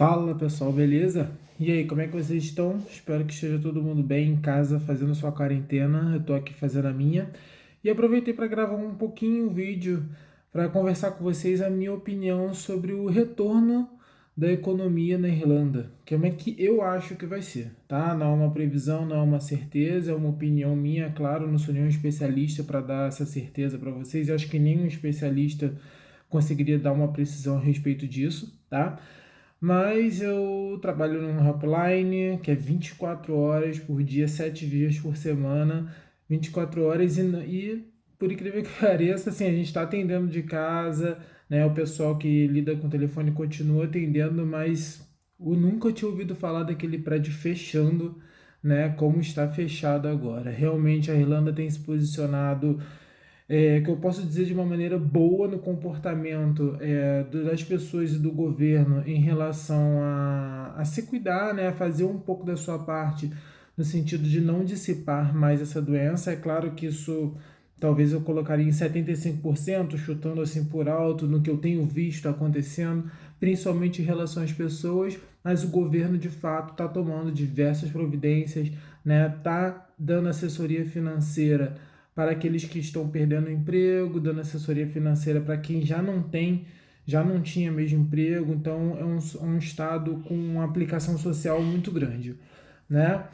Fala pessoal, beleza? E aí, como é que vocês estão? Espero que esteja todo mundo bem em casa fazendo sua quarentena. Eu tô aqui fazendo a minha e aproveitei para gravar um pouquinho o vídeo para conversar com vocês a minha opinião sobre o retorno da economia na Irlanda. Como é que eu acho que vai ser, tá? Não é uma previsão, não é uma certeza, é uma opinião minha, claro, não sou nenhum especialista para dar essa certeza para vocês. Eu acho que nenhum especialista conseguiria dar uma precisão a respeito disso, tá? Mas eu trabalho num helpline que é 24 horas por dia, 7 dias por semana, 24 horas por incrível que pareça, assim, a gente está atendendo de casa, né? O pessoal que lida com o telefone continua atendendo, mas eu nunca tinha ouvido falar daquele prédio fechando, né? Como está fechado agora. Realmente a Irlanda tem se posicionado que eu posso dizer de uma maneira boa no comportamento das pessoas e do governo em relação a se cuidar, né, a fazer um pouco da sua parte no sentido de não dissipar mais essa doença. É claro que isso talvez eu colocaria em 75%, chutando assim por alto, no que eu tenho visto acontecendo, principalmente em relação às pessoas, mas o governo de fato está tomando diversas providências, né, está dando assessoria financeira para aqueles que estão perdendo o emprego, dando assessoria financeira para quem já não tinha mesmo emprego. Então é um estado com uma aplicação social muito grande, né?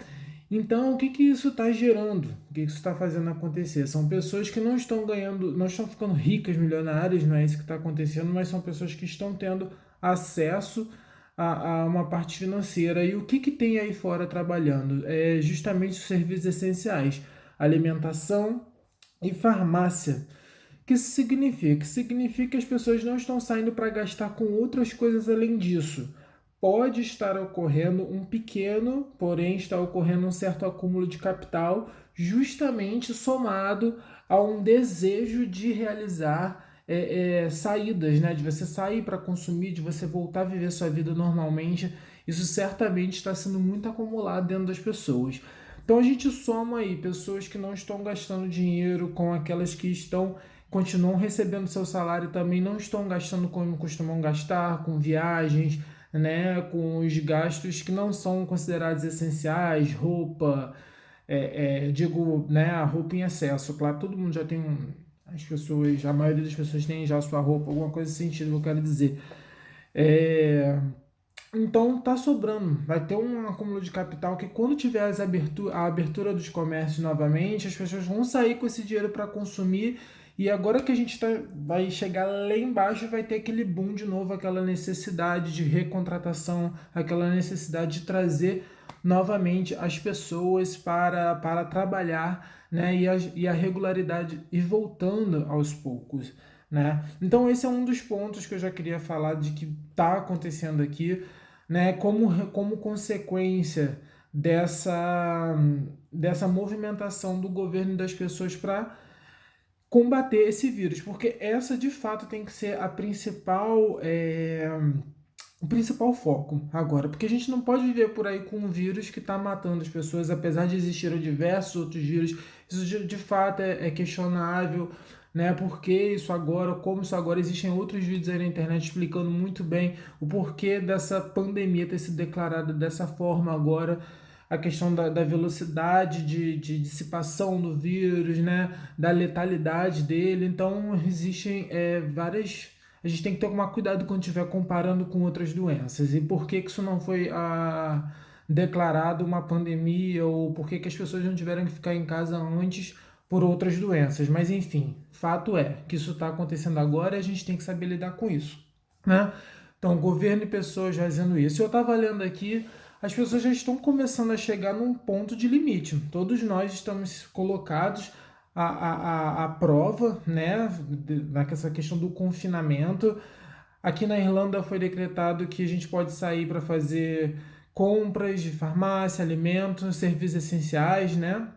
Então, o que que isso está gerando? O que isso está fazendo acontecer? São pessoas que não estão ganhando, não estão ficando ricas, milionárias, não é isso que está acontecendo, mas são pessoas que estão tendo acesso a uma parte financeira. E o que que tem aí fora trabalhando? É justamente os serviços essenciais, alimentação e farmácia. O que isso significa? Significa que as pessoas não estão saindo para gastar com outras coisas além disso. Pode estar ocorrendo um pequeno, porém está ocorrendo um certo acúmulo de capital, justamente somado a um desejo de realizar saídas, né? De você sair para consumir, de você voltar a viver sua vida normalmente. Isso certamente está sendo muito acumulado dentro das pessoas. Então a gente soma aí pessoas que não estão gastando dinheiro com aquelas que estão continuam recebendo seu salário, também não estão gastando como costumam gastar, com viagens, né, com os gastos que não são considerados essenciais, roupa, digo, né, a roupa em excesso. Claro, todo mundo já tem as pessoas, a maioria das pessoas tem já a sua roupa, alguma coisa nesse sentido que eu quero dizer. É, então tá sobrando, vai ter um acúmulo de capital que quando tiver a abertura dos comércios novamente, as pessoas vão sair com esse dinheiro para consumir e agora que a gente vai chegar lá embaixo, vai ter aquele boom de novo, aquela necessidade de recontratação, aquela necessidade de trazer novamente as pessoas para trabalhar, né, e a regularidade ir voltando aos poucos. Né? Então esse é um dos pontos que eu já queria falar de que está acontecendo aqui, né, como consequência dessa movimentação do governo e das pessoas para combater esse vírus, porque essa de fato tem que ser o principal foco agora, porque a gente não pode viver por aí com um vírus que está matando as pessoas, apesar de existirem diversos outros vírus. Isso de fato é questionável, né? Porque isso agora, como isso agora, existem outros vídeos aí na internet explicando muito bem o porquê dessa pandemia ter sido declarada dessa forma agora, a questão da velocidade de dissipação do vírus, né? Da letalidade dele. Então existem várias, a gente tem que tomar cuidado quando estiver comparando com outras doenças. E por que isso não foi declarado uma pandemia, ou por que as pessoas não tiveram que ficar em casa antes por outras doenças. Mas enfim, fato é que isso está acontecendo agora e a gente tem que saber lidar com isso, né? Então, governo e pessoas fazendo isso. Eu estava lendo aqui, as pessoas já estão começando a chegar num ponto de limite. Todos nós estamos colocados à prova, né, nessa questão do confinamento. Aqui na Irlanda foi decretado que a gente pode sair para fazer compras de farmácia, alimentos, serviços essenciais, né?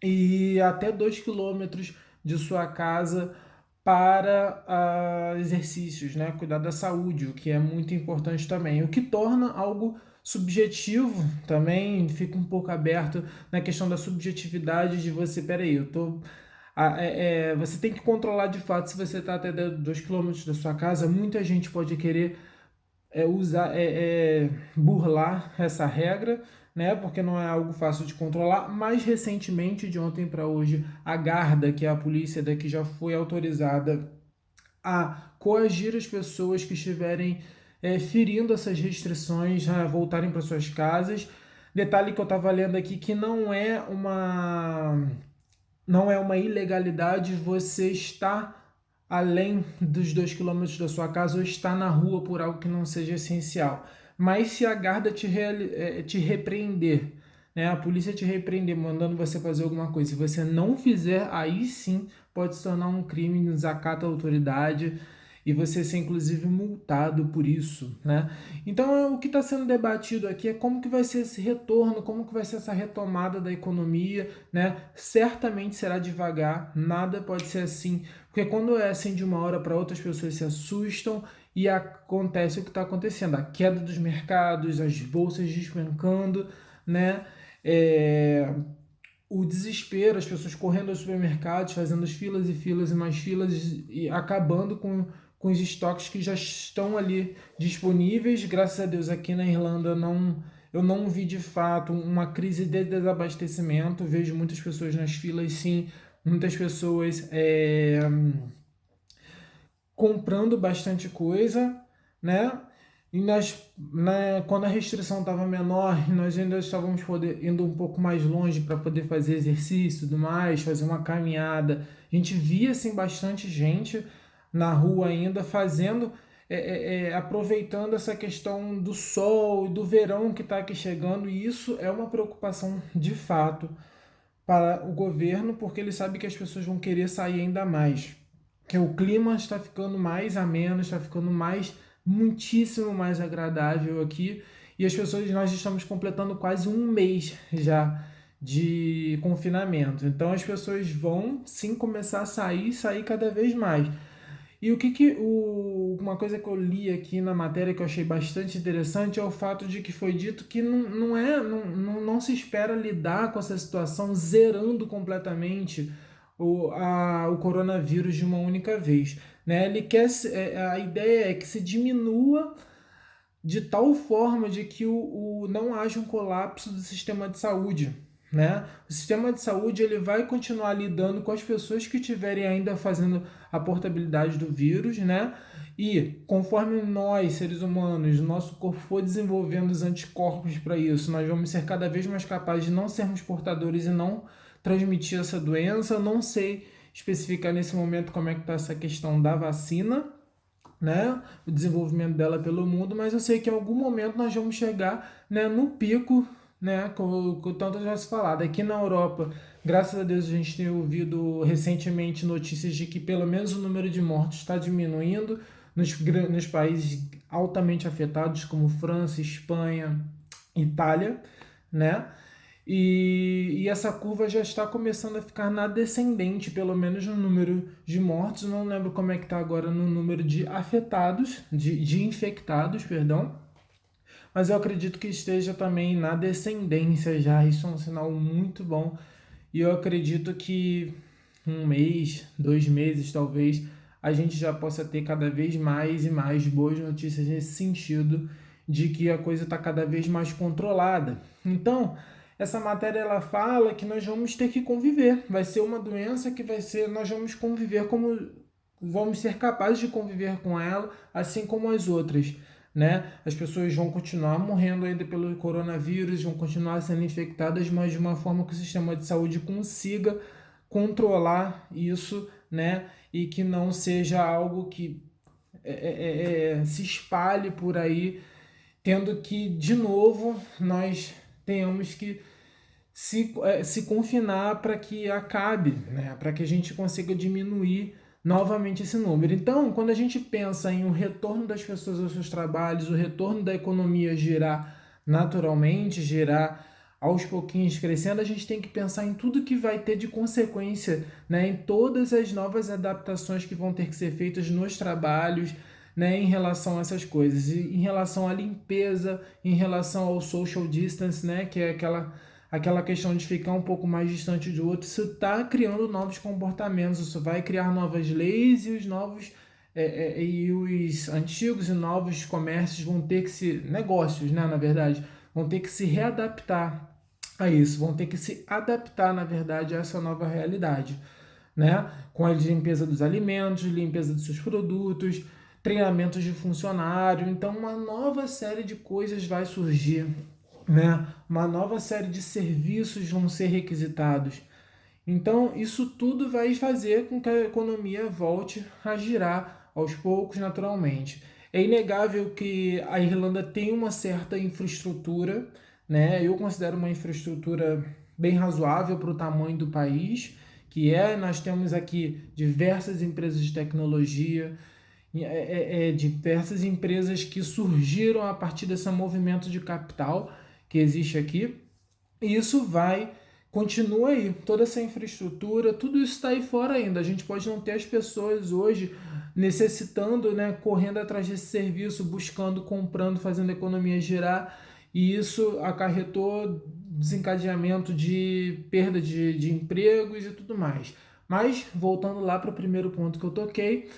E até 2 quilômetros de sua casa para exercícios, né? Cuidar da saúde, o que é muito importante também. O que torna algo subjetivo também, fica um pouco aberto na questão da subjetividade de você, peraí, eu tô. Você tem que controlar de fato se você está até 2 quilômetros da sua casa. Muita gente pode querer burlar essa regra, né? Porque não é algo fácil de controlar. Mais recentemente, de ontem para hoje, a Garda, que é a polícia daqui, já foi autorizada a coagir as pessoas que estiverem ferindo essas restrições a voltarem para suas casas. Detalhe que eu estava lendo aqui que não é uma ilegalidade você estar além dos 2 quilômetros da sua casa ou estar na rua por algo que não seja essencial. Mas se a guarda te repreender, né, a polícia te repreender, mandando você fazer alguma coisa, se você não fizer, aí sim pode se tornar um crime, desacato à autoridade e você ser inclusive multado por isso, né? Então o que está sendo debatido aqui é como que vai ser esse retorno, como que vai ser essa retomada da economia, né? Certamente será devagar, nada pode ser assim, porque quando é assim de uma hora para outra as pessoas se assustam e acontece o que está acontecendo, a queda dos mercados, as bolsas despencando, né? É, o desespero, as pessoas correndo aos supermercados, fazendo filas e filas e mais filas e acabando com os estoques que já estão ali disponíveis. Graças a Deus aqui na Irlanda eu não vi de fato uma crise de desabastecimento. Vejo muitas pessoas nas filas, sim, muitas pessoas comprando bastante coisa, né? E quando a restrição estava menor, nós ainda estávamos indo um pouco mais longe para poder fazer exercício e tudo mais, fazer uma caminhada. A gente via assim, bastante gente na rua ainda fazendo, aproveitando essa questão do sol e do verão que está aqui chegando, e isso é uma preocupação de fato para o governo, porque ele sabe que as pessoas vão querer sair ainda mais. Que o clima está ficando mais ameno, está ficando muitíssimo mais agradável aqui. E as pessoas, nós estamos completando quase um mês já de confinamento. Então as pessoas vão sim começar a sair cada vez mais. E uma coisa que eu li aqui na matéria que eu achei bastante interessante é o fato de que foi dito que não se espera lidar com essa situação zerando completamente o coronavírus de uma única vez, né? A ideia é que se diminua de tal forma de que não haja um colapso do sistema de saúde, né? O sistema de saúde ele vai continuar lidando com as pessoas que estiverem ainda fazendo a portabilidade do vírus, né? E conforme nós, seres humanos, nosso corpo for desenvolvendo os anticorpos para isso, nós vamos ser cada vez mais capazes de não sermos portadores e não transmitir essa doença. Eu não sei especificar nesse momento como é que está essa questão da vacina, né, o desenvolvimento dela pelo mundo, mas eu sei que em algum momento nós vamos chegar, né, no pico, né, com tanto já se falado. Aqui na Europa, graças a Deus, a gente tem ouvido recentemente notícias de que pelo menos o número de mortes está diminuindo nos países altamente afetados, como França, Espanha, Itália, né? E essa curva já está começando a ficar na descendente, pelo menos no número de mortes. Não lembro como é que está agora no número de afetados, de infectados, perdão. Mas eu acredito que esteja também na descendência já. Isso é um sinal muito bom. E eu acredito que um mês, 2 meses talvez, a gente já possa ter cada vez mais e mais boas notícias nesse sentido de que a coisa está cada vez mais controlada. Então, essa matéria ela fala que nós vamos ter que conviver. Vai ser uma doença que nós vamos conviver como vamos ser capazes de conviver com ela, assim como as outras, né? As pessoas vão continuar morrendo ainda pelo coronavírus, vão continuar sendo infectadas, mas de uma forma que o sistema de saúde consiga controlar isso, né? E que não seja algo que se espalhe por aí, tendo que, de novo, nós tenhamos que se confinar para que acabe, né? Para que a gente consiga diminuir novamente esse número. Então, quando a gente pensa em o retorno das pessoas aos seus trabalhos, o retorno da economia girar naturalmente, girar aos pouquinhos crescendo, a gente tem que pensar em tudo que vai ter de consequência, né? Em todas as novas adaptações que vão ter que ser feitas nos trabalhos, né, em relação a essas coisas, e em relação à limpeza, em relação ao social distance, né, que é aquela questão de ficar um pouco mais distante do outro. Isso está criando novos comportamentos, isso vai criar novas leis e os novos e os antigos e novos comércios vão ter que negócios, né, na verdade, vão ter que se readaptar a isso, vão ter que se adaptar, na verdade, a essa nova realidade, né? Com a limpeza dos alimentos, limpeza dos seus produtos, treinamentos de funcionário. Então, uma nova série de coisas vai surgir, né? Uma nova série de serviços vão ser requisitados. Então, isso tudo vai fazer com que a economia volte a girar aos poucos, naturalmente. É inegável que a Irlanda tem uma certa infraestrutura, né? Eu considero uma infraestrutura bem razoável para o tamanho do país, nós temos aqui diversas empresas de tecnologia, diversas empresas que surgiram a partir desse movimento de capital que existe aqui, e isso continua aí, toda essa infraestrutura, tudo isso está aí fora ainda. A gente pode não ter as pessoas hoje necessitando, né, correndo atrás desse serviço, buscando, comprando, fazendo a economia girar, e isso acarretou desencadeamento de perda de empregos e tudo mais. Mas, voltando lá para o primeiro ponto que eu toquei,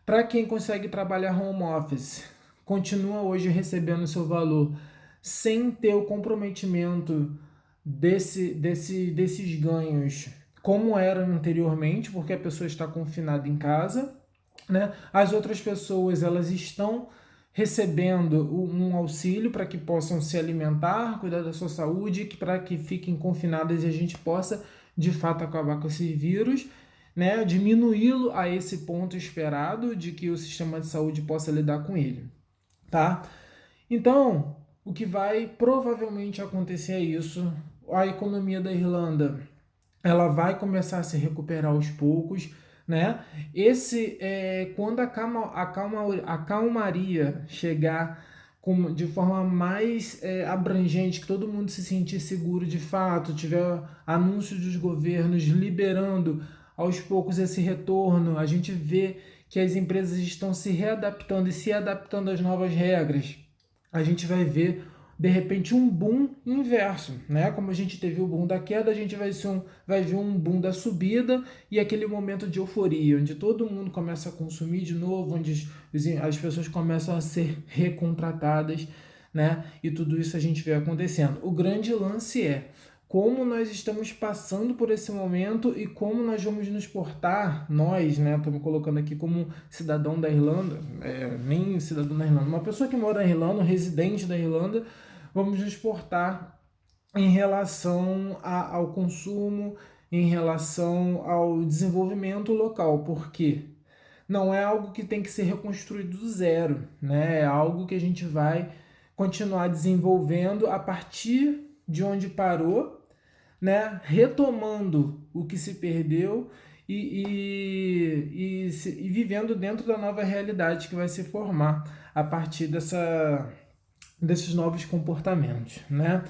para quem consegue trabalhar home office, continua hoje recebendo seu valor sem ter o comprometimento desses ganhos como era anteriormente, porque a pessoa está confinada em casa, né? As outras pessoas, elas estão recebendo um auxílio para que possam se alimentar, cuidar da sua saúde, para que fiquem confinadas e a gente possa de fato acabar com esse vírus, né? Diminuí-lo a esse ponto esperado de que o sistema de saúde possa lidar com ele, tá? Então, o que vai provavelmente acontecer é isso. A economia da Irlanda, ela vai começar a se recuperar aos poucos, né? Quando a calmaria chegar de forma mais abrangente, que todo mundo se sentir seguro de fato, tiver anúncios dos governos liberando aos poucos esse retorno, a gente vê que as empresas estão se readaptando e se adaptando às novas regras, a gente vai ver de repente um boom inverso, né? Como a gente teve o boom da queda, a gente vai ver um boom da subida e aquele momento de euforia, onde todo mundo começa a consumir de novo, onde as pessoas começam a ser recontratadas, né? E tudo isso a gente vê acontecendo. O grande lance é como nós estamos passando por esse momento e como nós vamos nos portar, nós, né, estou me colocando aqui como cidadão da Irlanda, nem cidadão da Irlanda, uma pessoa que mora na Irlanda, um residente da Irlanda, vamos nos portar em relação ao consumo, em relação ao desenvolvimento local, porque não é algo que tem que ser reconstruído do zero, né? É algo que a gente vai continuar desenvolvendo a partir de onde parou, né, retomando o que se perdeu e vivendo dentro da nova realidade que vai se formar a partir desses novos comportamentos, né?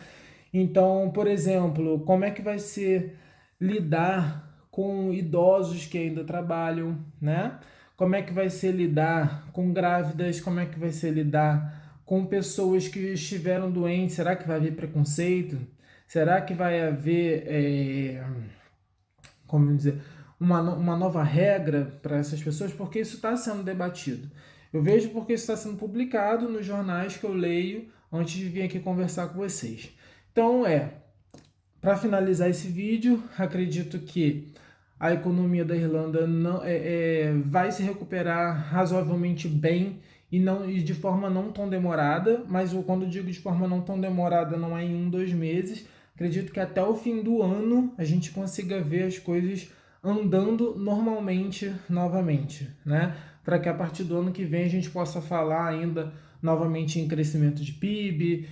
Então, por exemplo, como é que vai ser lidar com idosos que ainda trabalham, né? Como é que vai ser lidar com grávidas? Como é que vai ser lidar com pessoas que estiveram doentes? Será que vai haver preconceito? Será que vai haver, como dizer, uma nova regra para essas pessoas? Porque isso está sendo debatido. Eu vejo porque isso está sendo publicado nos jornais que eu leio antes de vir aqui conversar com vocês. Então, para finalizar esse vídeo, acredito que a economia da Irlanda não, vai se recuperar razoavelmente bem e de forma não tão demorada, mas quando digo de forma não tão demorada, não é em 2 meses. Acredito que até o fim do ano a gente consiga ver as coisas andando normalmente novamente, né? Para que a partir do ano que vem a gente possa falar ainda novamente em crescimento de PIB,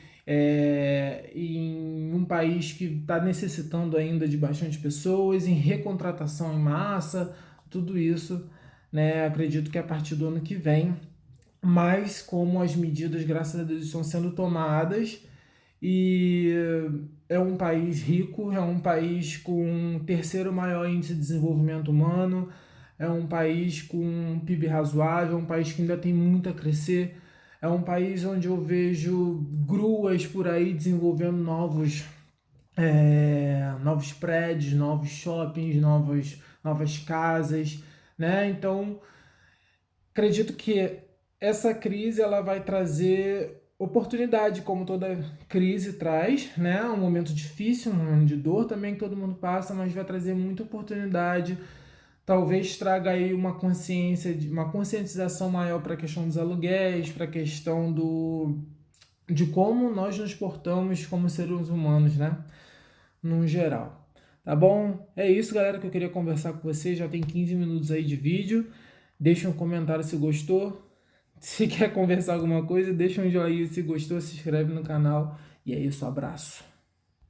em um país que está necessitando ainda de bastante pessoas, em recontratação em massa, tudo isso, né? Acredito que a partir do ano que vem, mas como as medidas, graças a Deus, estão sendo tomadas e é um país rico, é um país com o terceiro maior índice de desenvolvimento humano, é um país com um PIB razoável, é um país que ainda tem muito a crescer, é um país onde eu vejo gruas por aí desenvolvendo novos prédios, novos shoppings, novas casas, né? Então, Acredito que essa crise ela vai trazer oportunidade, como toda crise traz, né? Um momento difícil, um momento de dor também que todo mundo passa, mas vai trazer muita oportunidade. Talvez traga aí uma consciência, uma conscientização maior para a questão dos aluguéis, para a questão de como nós nos portamos como seres humanos, né? No geral. Tá bom? É isso, galera, que eu queria conversar com vocês. Já tem 15 minutos aí de vídeo. Deixa um comentário se gostou. Se quer conversar alguma coisa, deixa um joinha se gostou, se inscreve no canal. E é isso, abraço.